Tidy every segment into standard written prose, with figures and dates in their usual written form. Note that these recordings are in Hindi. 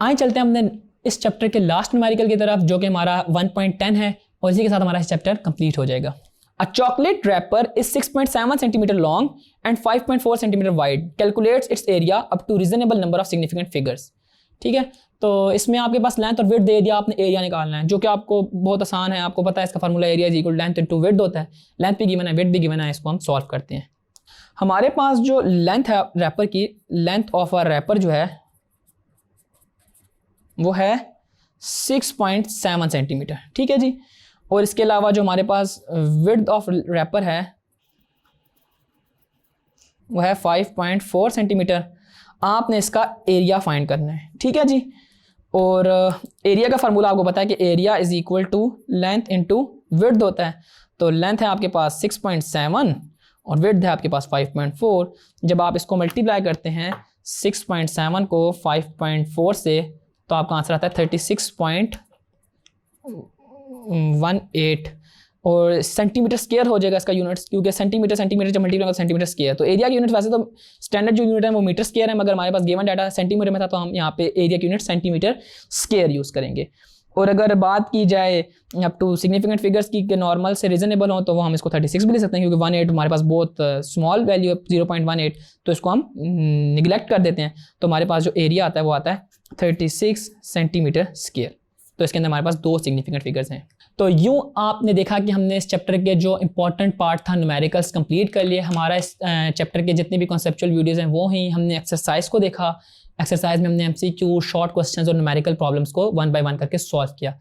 आए चलते हैं हमने इस चैप्टर के लास्ट न्यूमेरिकल की तरफ, जो कि हमारा 1.10 है, और इसी के साथ हमारा चैप्टर कंप्लीट हो जाएगा। A chocolate wrapper is 6.7 centimeter long and 5.4 centimeter wide. Calculates its area up to reasonable number of significant figures. ठीक है, तो इसमें आपके पास लेंथ और विड्थ दे दिया, आपने एरिया निकालना है, जो कि आपको बहुत आसान है, आपको पता है इसका formula area is equal length into width होता है। लेंथ भी गिवन है, विड्थ भी गिवन है, इसको हम सॉल्व करते हैं। हमारे पास जो लेंथ है रैपर की, लेंथ ऑफ अ रैपर जो है वो है 6.7 सेंटीमीटर। ठीक है जी, और इसके अलावा जो हमारे पास विड्थ ऑफ रैपर है वो है 5.4 सेंटीमीटर। आपने इसका एरिया फाइंड करना है। ठीक है जी, और एरिया का फार्मूला आपको पता है कि area is equal to length into width होता है। तो लेंथ है आपके पास 6.7 और विड्थ है आपके पास 5.4। जब आप इसको मल्टीप्लाई करते हैं 6.7 को 5.4 से, तो आपका आंसर आता है 36.18 और सेंटीमीटर स्क्वायर हो जाएगा इसका यूनिट्स, क्योंकि सेंटीमीटर जब मल्टीप्लाई होगा सेंटीमीटर स्क्वायर। तो एरिया की यूनिट वैसे तो स्टैंडर्ड जो यूनिट है वो मीटर स्क्वायर है, मगर हमारे पास गिवन डाटा सेंटीमीटर में था, तो हम यहाँ पे एरिया की यूनिट सेंटीमीटर स्क्वायर यूज़ करेंगे। और अगर बात की जाए अप टू सिग्निफिकेंट फिगर्स की नॉर्मल से रीजनेबल हो, तो वो हम इसको 36 भी ले सकते हैं, क्योंकि 18 हमारे पास बहुत स्मॉल वैल्यू है 0.18, तो इसको हम निगलेक्ट कर देते हैं। तो हमारे पास जो एरिया आता है वो आता है 36 सेंटीमीटर स्क्वायर। तो इसके अंदर हमारे पास 2 सिग्निफिकेंट फिगर्स हैं। तो यूँ आपने देखा कि हमने इस चैप्टर के जो इंपॉर्टेंट पार्ट था न्यूमेरिकल्स कंप्लीट कर लिए। हमारा इस चैप्टर के जितने भी कॉन्सेप्चुअल वीडियोज़ हैं वो ही हमने एक्सरसाइज को देखा। एक्सरसाइज में हमने एमसीक्यू, शॉर्ट क्वेश्चंस और न्यूमेरिकल प्रॉब्लम्स को 1 बाय 1 करके सॉल्व किया।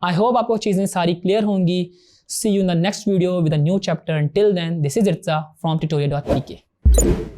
आई होप आपको चीज़ें सारी क्लियर होंगी। See you in the next video with a new chapter. Till then, this is Irza from tutorial.pk।